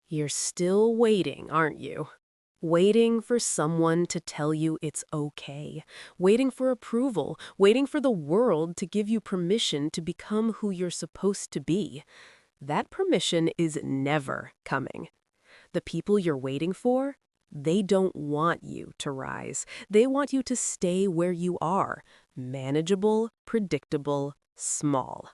You're still waiting, aren't you? Waiting for someone to tell you it's okay. Waiting for approval. Waiting for the world to give you permission to become who you're supposed to be. That permission is never coming. The people you're waiting for, they don't want you to rise. They want you to stay where you are, manageable, predictable, small.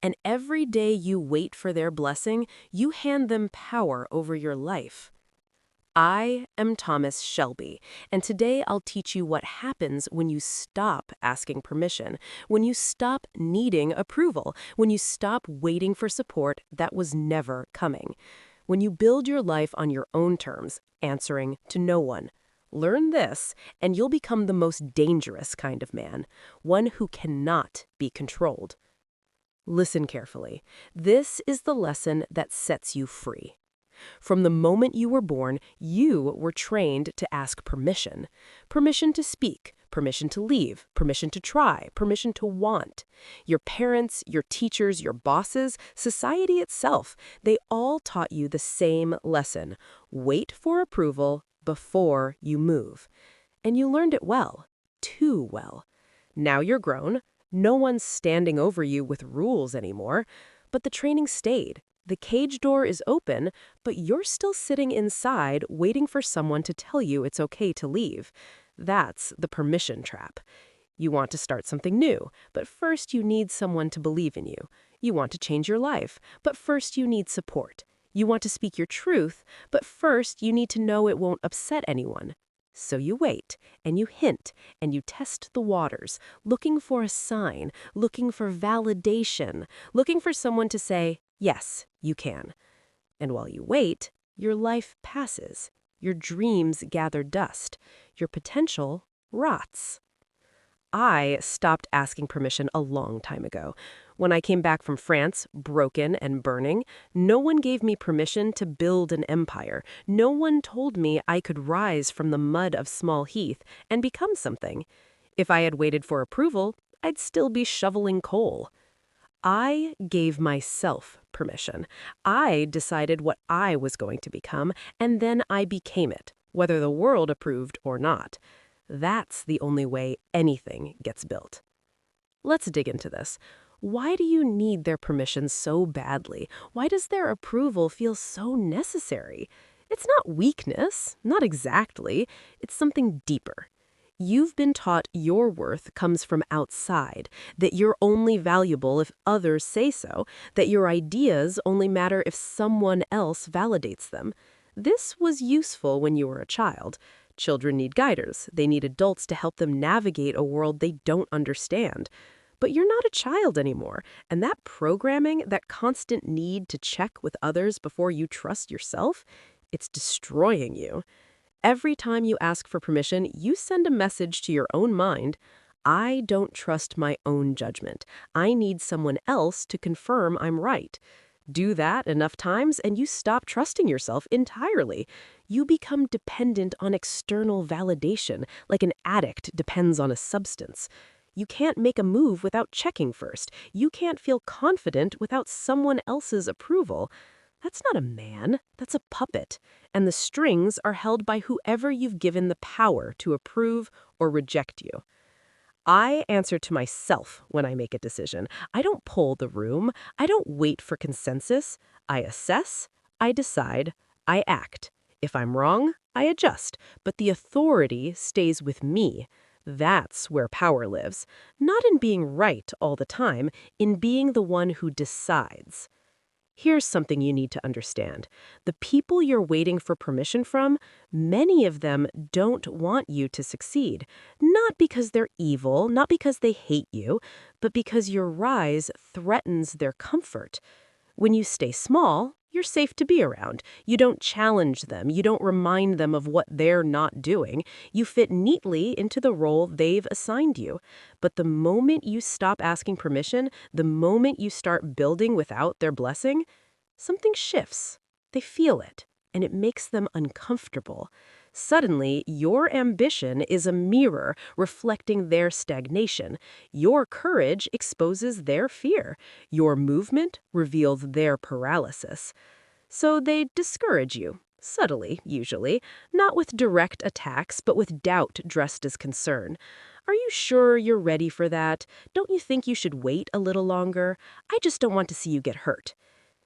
And every day you wait for their blessing, you hand them power over your life. I am Thomas Shelby, and today I'll teach you what happens when you stop asking permission, when you stop needing approval, when you stop waiting for support that was never coming, when you build your life on your own terms, answering to no one. Learn this, and you'll become the most dangerous kind of man, one who cannot be controlled. Listen carefully. This is the lesson that sets you free. From the moment you were born, you were trained to ask permission. Permission to speak, permission to leave, permission to try, permission to want. Your parents, your teachers, your bosses, society itself, they all taught you the same lesson. Wait for approval before you move. And you learned it well, too well. Now you're grown. No one's standing over you with rules anymore, but the training stayed. The cage door is open, but you're still sitting inside waiting for someone to tell you it's okay to leave. That's the permission trap. You want to start something new, but first you need someone to believe in you. You want to change your life, but first you need support. You want to speak your truth, but first you need to know it won't upset anyone. So you wait, and you hint, and you test the waters, looking for a sign, looking for validation, looking for someone to say, yes, you can. And while you wait, your life passes. Your dreams gather dust. Your potential rots. I stopped asking permission a long time ago. When I came back from France, broken and burning, no one gave me permission to build an empire. No one told me I could rise from the mud of small heath and become something. If I had waited for approval, I'd still be shoveling coal. I gave myself permission. I decided what I was going to become, and then I became it, whether the world approved or not. That's the only way anything gets built. Let's dig into this. Why do you need their permission so badly? Why does their approval feel so necessary? It's not weakness, not exactly. It's something deeper. You've been taught your worth comes from outside, that you're only valuable if others say so, that your ideas only matter if someone else validates them. This was useful when you were a child. Children need guiders. They need adults to help them navigate a world they don't understand. But you're not a child anymore, and that programming, that constant need to check with others before you trust yourself, it's destroying you. Every time you ask for permission, you send a message to your own mind. I don't trust my own judgment. I need someone else to confirm I'm right. Do that enough times and you stop trusting yourself entirely. You become dependent on external validation, like an addict depends on a substance. You can't make a move without checking first. You can't feel confident without someone else's approval. That's not a man, that's a puppet. And the strings are held by whoever you've given the power to approve or reject you. I answer to myself when I make a decision. I don't poll the room. I don't wait for consensus. I assess, I decide, I act. If I'm wrong, I adjust. But the authority stays with me. That's where power lives. Not in being right all the time, in being the one who decides. Here's something you need to understand. The people you're waiting for permission from, many of them don't want you to succeed. Not because they're evil, not because they hate you, but because your rise threatens their comfort. When you stay small, you're safe to be around. You don't challenge them. You don't remind them of what they're not doing. You fit neatly into the role they've assigned you. But the moment you stop asking permission, the moment you start building without their blessing, something shifts. They feel it, and it makes them uncomfortable. Suddenly, your ambition is a mirror reflecting their stagnation. Your courage exposes their fear. Your movement reveals their paralysis. So they discourage you, subtly, usually, not with direct attacks, but with doubt dressed as concern. Are you sure you're ready for that? Don't you think you should wait a little longer? I just don't want to see you get hurt.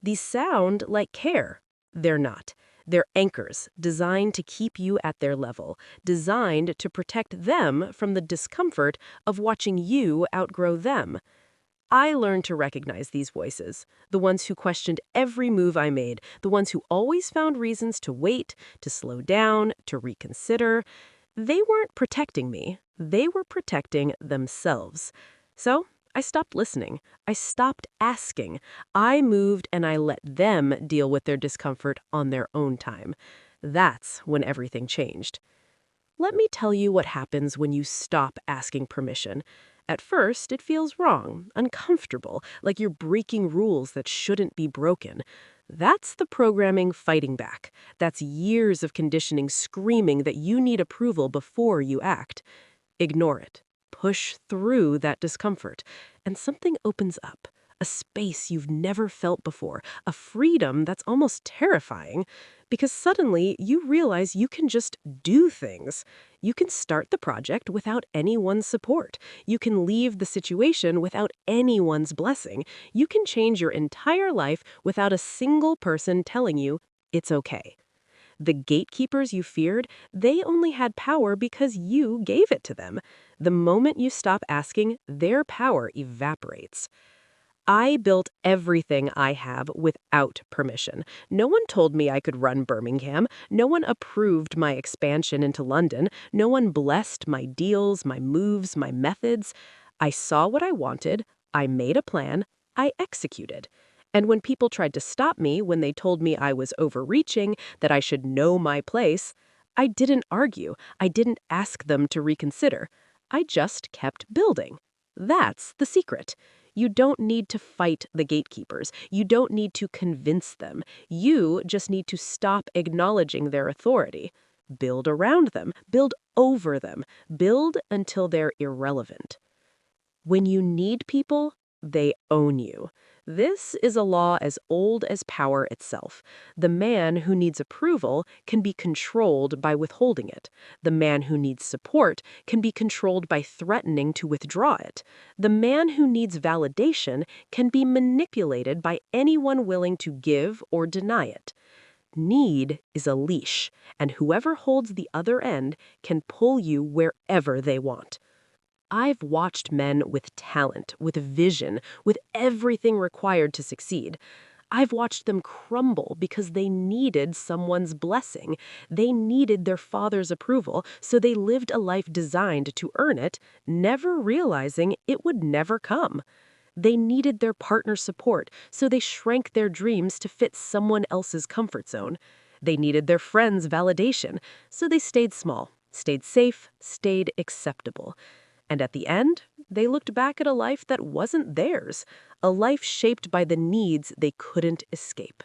These sound like care. They're not. They're anchors designed to keep you at their level, designed to protect them from the discomfort of watching you outgrow them. I learned to recognize these voices, the ones who questioned every move I made, the ones who always found reasons to wait, to slow down, to reconsider. They weren't protecting me. They were protecting themselves. So I stopped listening. I stopped asking. I moved and I let them deal with their discomfort on their own time. That's when everything changed. Let me tell you what happens when you stop asking permission. At first, it feels wrong, uncomfortable, like you're breaking rules that shouldn't be broken. That's the programming fighting back. That's years of conditioning screaming that you need approval before you act. Ignore it. Push through that discomfort, and something opens up. A space you've never felt before, a freedom that's almost terrifying, because suddenly you realize you can just do things. You can start the project without anyone's support. You can leave the situation without anyone's blessing. You can change your entire life without a single person telling you it's okay. The gatekeepers you feared, they only had power because you gave it to them. The moment you stop asking, their power evaporates. I built everything I have without permission. No one told me I could run Birmingham. No one approved my expansion into London. No one blessed my deals, my moves, my methods. I saw what I wanted. I made a plan. I executed. And when people tried to stop me, when they told me I was overreaching, that I should know my place, I didn't argue. I didn't ask them to reconsider. I just kept building. That's the secret. You don't need to fight the gatekeepers. You don't need to convince them. You just need to stop acknowledging their authority. Build around them. Build over them. Build until they're irrelevant. When you need people, they own you. This is a law as old as power itself. The man who needs approval can be controlled by withholding it. The man who needs support can be controlled by threatening to withdraw it. The man who needs validation can be manipulated by anyone willing to give or deny it. Need is a leash, and whoever holds the other end can pull you wherever they want. I've watched men with talent, with vision, with everything required to succeed. I've watched them crumble because they needed someone's blessing. They needed their father's approval, so they lived a life designed to earn it, never realizing it would never come. They needed their partner's support, so they shrank their dreams to fit someone else's comfort zone. They needed their friends' validation, so they stayed small, stayed safe, stayed acceptable. And at the end, they looked back at a life that wasn't theirs, a life shaped by the needs they couldn't escape.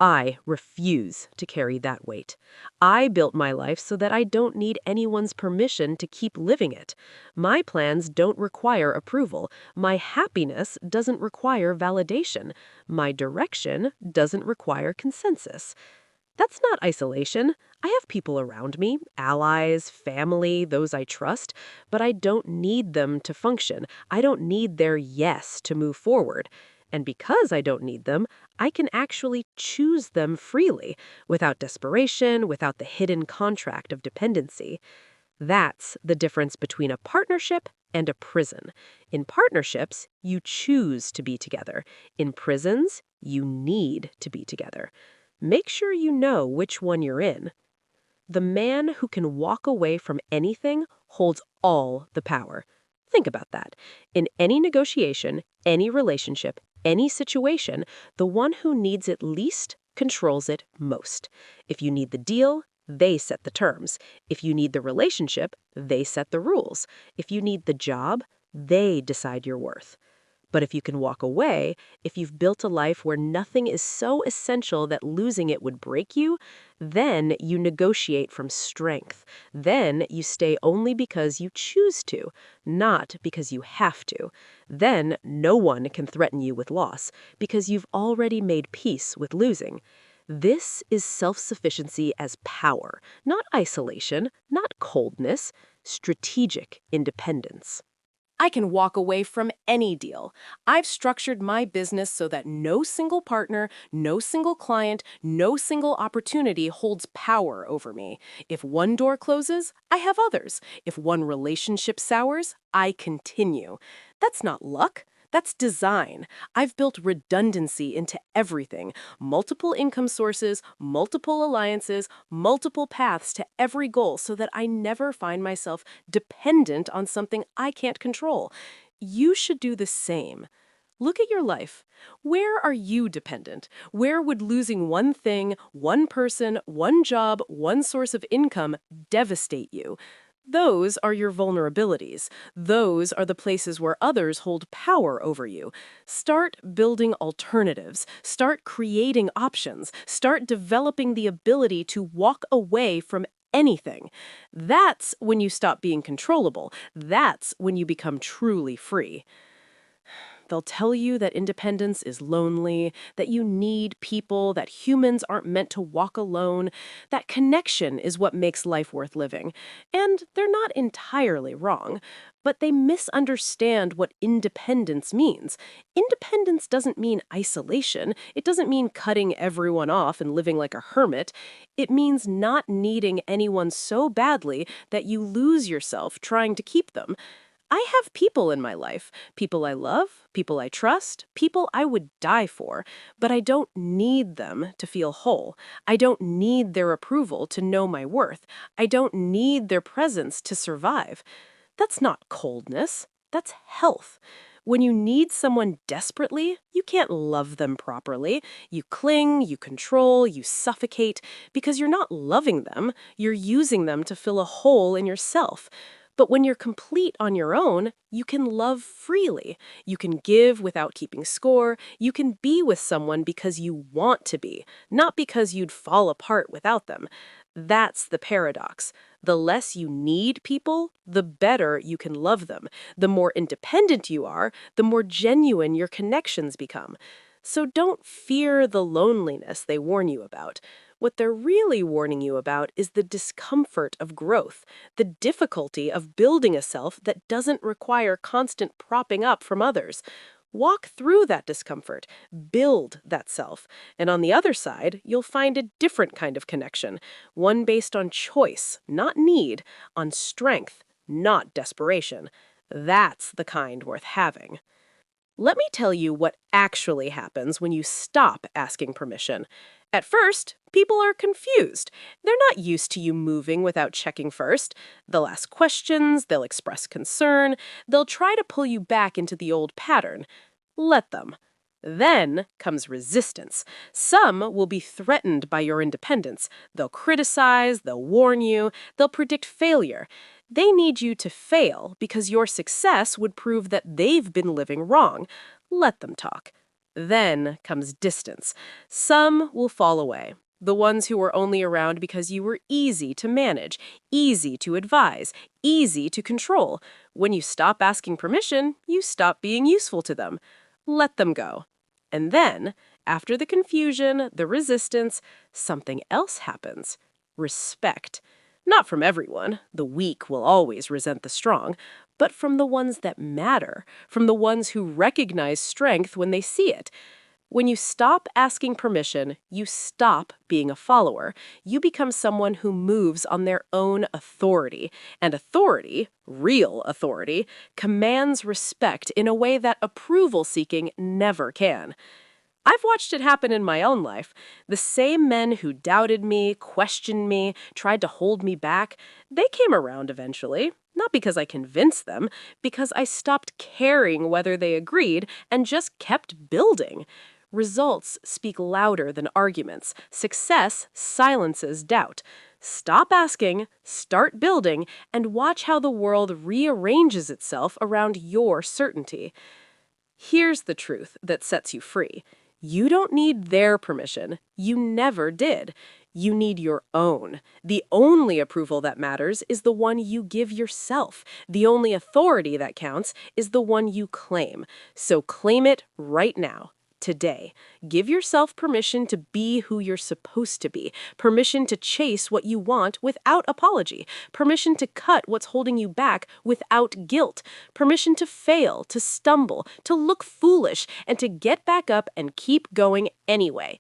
I refuse to carry that weight. I built my life so that I don't need anyone's permission to keep living it. My plans don't require approval. My happiness doesn't require validation. My direction doesn't require consensus. That's not isolation. I have people around me, allies, family, those I trust, but I don't need them to function. I don't need their yes to move forward. And because I don't need them, I can actually choose them freely, without desperation, without the hidden contract of dependency. That's the difference between a partnership and a prison. In partnerships, you choose to be together. In prisons, you need to be together. Make sure you know which one you're in. The man who can walk away from anything holds all the power. Think about that. In any negotiation, any relationship, any situation, the one who needs it least controls it most. If you need the deal, they set the terms. If you need the relationship, they set the rules. If you need the job, they decide your worth. But if you can walk away, if you've built a life where nothing is so essential that losing it would break you, then you negotiate from strength. Then you stay only because you choose to, not because you have to. Then no one can threaten you with loss, because you've already made peace with losing. This is self-sufficiency as power, not isolation, not coldness, strategic independence. I can walk away from any deal. I've structured my business so that no single partner, no single client, no single opportunity holds power over me. If one door closes, I have others. If one relationship sours, I continue. That's not luck. That's design. I've built redundancy into everything. Multiple income sources, multiple alliances, multiple paths to every goal so that I never find myself dependent on something I can't control. You should do the same. Look at your life. Where are you dependent? Where would losing one thing, one person, one job, one source of income devastate you? Those are your vulnerabilities. Those are the places where others hold power over you. Start building alternatives. Start creating options. Start developing the ability to walk away from anything. That's when you stop being controllable. That's when you become truly free. They'll tell you that independence is lonely, that you need people, that humans aren't meant to walk alone, that connection is what makes life worth living. And they're not entirely wrong, but they misunderstand what independence means. Independence doesn't mean isolation. It doesn't mean cutting everyone off and living like a hermit. It means not needing anyone so badly that you lose yourself trying to keep them. I have people in my life, people I love, people I trust, people I would die for, but I don't need them to feel whole. I don't need their approval to know my worth. I don't need their presence to survive. That's not coldness. That's health. When you need someone desperately, you can't love them properly. You cling, you control, you suffocate, because you're not loving them, you're using them to fill a hole in yourself. But when you're complete on your own, you can love freely. You can give without keeping score. You can be with someone because you want to be, not because you'd fall apart without them. That's the paradox. The less you need people, the better you can love them. The more independent you are, the more genuine your connections become. So don't fear the loneliness they warn you about. What they're really warning you about is the discomfort of growth, the difficulty of building a self that doesn't require constant propping up from others. Walk through that discomfort, build that self, and on the other side, you'll find a different kind of connection, one based on choice, not need, on strength, not desperation. That's the kind worth having. Let me tell you what actually happens when you stop asking permission. At first, people are confused. They're not used to you moving without checking first. They'll ask questions, they'll express concern, they'll try to pull you back into the old pattern. Let them. Then comes resistance. Some will be threatened by your independence. They'll criticize, they'll warn you, they'll predict failure. They need you to fail because your success would prove that they've been living wrong. Let them talk. Then comes distance. Some will fall away. The ones who were only around because you were easy to manage, easy to advise, easy to control. When you stop asking permission, you stop being useful to them. Let them go. And then, after the confusion, the resistance, something else happens. Respect. Not from everyone. The weak will always resent the strong, but from the ones that matter, from the ones who recognize strength when they see it. When you stop asking permission, you stop being a follower. You become someone who moves on their own authority. And authority, real authority, commands respect in a way that approval-seeking never can. I've watched it happen in my own life. The same men who doubted me, questioned me, tried to hold me back, they came around eventually. Not because I convinced them, because I stopped caring whether they agreed and just kept building. Results speak louder than arguments. Success silences doubt. Stop asking, start building, and watch how the world rearranges itself around your certainty. Here's the truth that sets you free. You don't need their permission. You never did. You need your own. The only approval that matters is the one you give yourself. The only authority that counts is the one you claim. So claim it right now. today. Give yourself permission to be who you're supposed to be, permission to chase what you want without apology, permission to cut what's holding you back without guilt, permission to fail, to stumble, to look foolish, and to get back up and keep going anyway.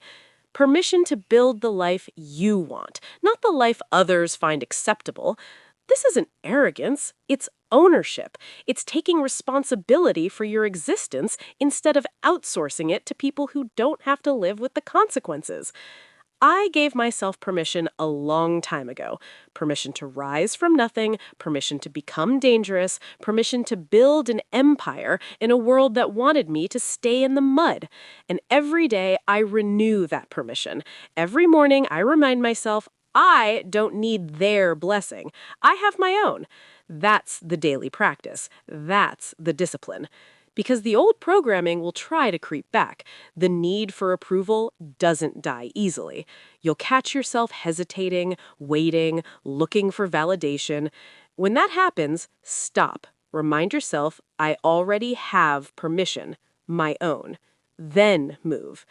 Permission to build the life you want, not the life others find acceptable. This isn't arrogance, it's ownership. It's taking responsibility for your existence instead of outsourcing it to people who don't have to live with the consequences. I gave myself permission a long time ago. Permission to rise from nothing, permission to become dangerous, permission to build an empire in a world that wanted me to stay in the mud. And every day I renew that permission. Every morning I remind myself, I don't need their blessing. I have my own. That's the daily practice. That's the discipline. Because the old programming will try to creep back. The need for approval doesn't die easily. You'll catch yourself hesitating, waiting, looking for validation. When that happens, stop. Remind yourself, I already have permission, my own. Then move.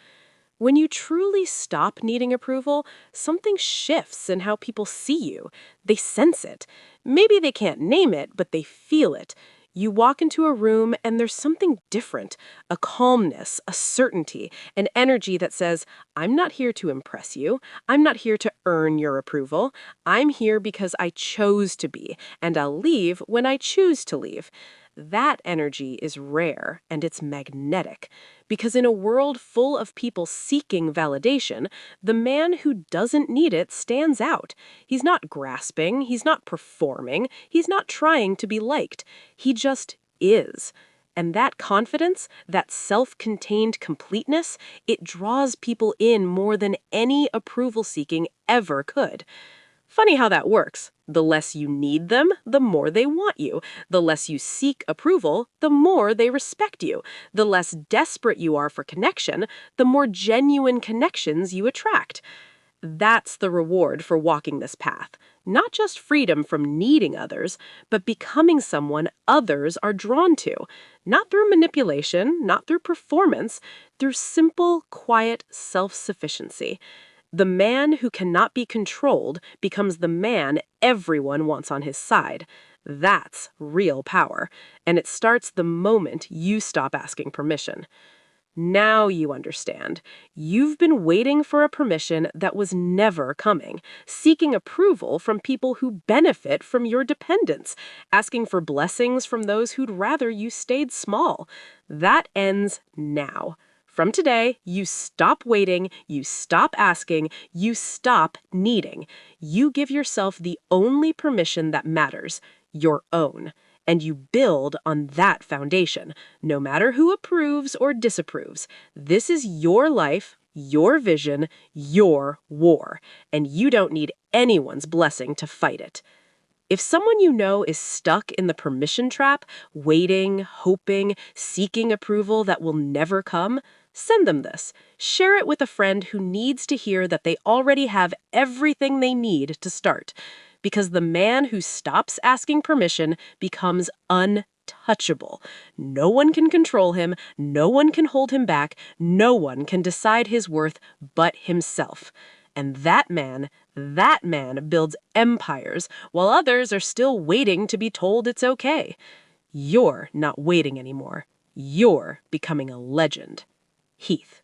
When you truly stop needing approval, something shifts in how people see you. They sense it. Maybe they can't name it, but they feel it. You walk into a room and there's something different, a calmness, a certainty, an energy that says, I'm not here to impress you. I'm not here to earn your approval. I'm here because I chose to be, and I'll leave when I choose to leave. That energy is rare and it's magnetic. Because in a world full of people seeking validation, the man who doesn't need it stands out. He's not grasping, he's not performing, he's not trying to be liked. He just is. And that confidence, that self-contained completeness, it draws people in more than any approval-seeking ever could. Funny how that works. The less you need them, the more they want you. The less you seek approval, the more they respect you. The less desperate you are for connection, the more genuine connections you attract. That's the reward for walking this path. Not just freedom from needing others, but becoming someone others are drawn to. Not through manipulation, not through performance, through simple, quiet self-sufficiency. The man who cannot be controlled becomes the man everyone wants on his side. That's real power, and it starts the moment you stop asking permission. Now you understand. You've been waiting for a permission that was never coming, seeking approval from people who benefit from your dependence, asking for blessings from those who'd rather you stayed small. That ends now. From today, you stop waiting, you stop asking, you stop needing. You give yourself the only permission that matters, your own. And you build on that foundation, no matter who approves or disapproves. This is your life, your vision, your war, and you don't need anyone's blessing to fight it. If someone you know is stuck in the permission trap, waiting, hoping, seeking approval that will never come, send them this. Share it with a friend who needs to hear that they already have everything they need to start. Because the man who stops asking permission becomes untouchable. No one can control him, no one can hold him back, no one can decide his worth but himself. And that man builds empires, while others are still waiting to be told it's okay. You're not waiting anymore. You're becoming a legend. Heath.